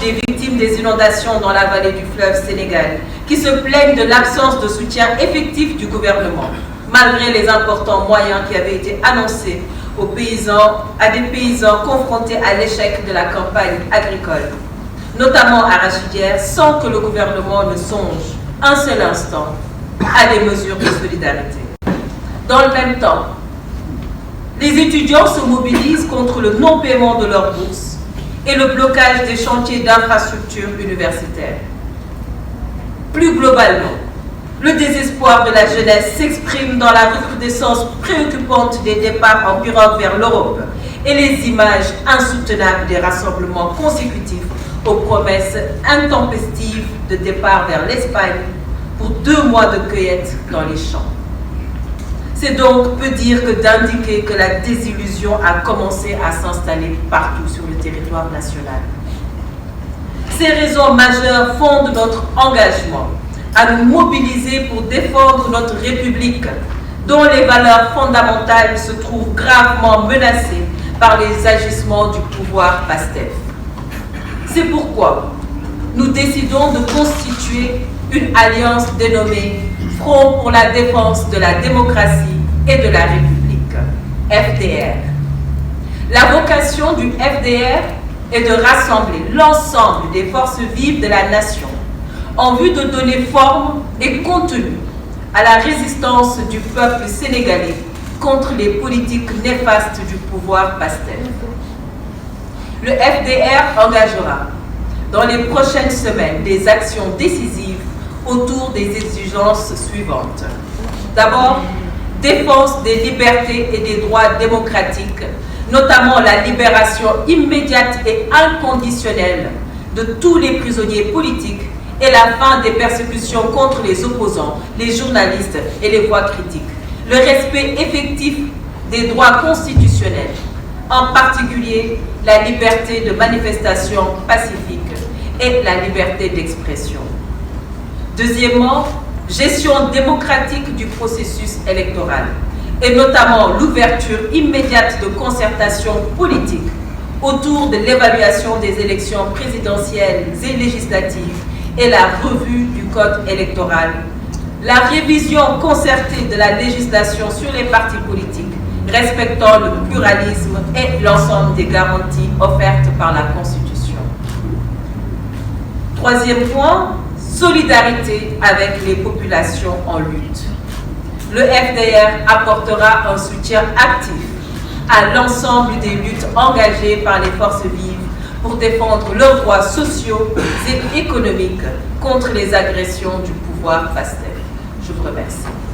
des victimes des inondations dans la vallée du fleuve Sénégal, qui se plaignent de l'absence de soutien effectif du gouvernement, malgré les importants moyens qui avaient été annoncés aux paysans, à des paysans confrontés à l'échec de la campagne agricole, notamment arachidière, sans que le gouvernement ne songe un seul instant à des mesures de solidarité. Dans le même temps, les étudiants se mobilisent contre le non-paiement de leurs bourses et le blocage des chantiers d'infrastructures universitaires. Plus globalement, le désespoir de la jeunesse s'exprime dans la recrudescence préoccupante des départs en pirogue vers l'Europe et les images insoutenables des rassemblements consécutifs aux promesses intempestives de départ vers l'Espagne pour 2 mois de cueillette dans les champs. C'est donc peu dire que d'indiquer que la désillusion a commencé à s'installer partout sur le territoire national. Ces raisons majeures fondent notre engagement à nous mobiliser pour défendre notre République, dont les valeurs fondamentales se trouvent gravement menacées par les agissements du pouvoir PASTEF. C'est pourquoi nous décidons de constituer une alliance dénommée Front pour la défense de la démocratie et de la République, FDR. La vocation du FDR est de rassembler l'ensemble des forces vives de la nation en vue de donner forme et contenu à la résistance du peuple sénégalais contre les politiques néfastes du pouvoir PASTEF. Le FDR engagera dans les prochaines semaines des actions décisives autour des exigences suivantes. D'abord, défense des libertés et des droits démocratiques, notamment la libération immédiate et inconditionnelle de tous les prisonniers politiques et la fin des persécutions contre les opposants, les journalistes et les voix critiques. Le respect effectif des droits constitutionnels, en particulier la liberté de manifestation pacifique et la liberté d'expression. Deuxièmement, gestion démocratique du processus électoral et notamment l'ouverture immédiate de concertations politiques autour de l'évaluation des élections présidentielles et législatives et la revue du code électoral, la révision concertée de la législation sur les partis politiques, respectant le pluralisme et l'ensemble des garanties offertes par la Constitution. Troisième point, solidarité avec les populations en lutte. Le FDR apportera un soutien actif à l'ensemble des luttes engagées par les forces vives pour défendre leurs droits sociaux et économiques contre les agressions du pouvoir PASTEF. Je vous remercie.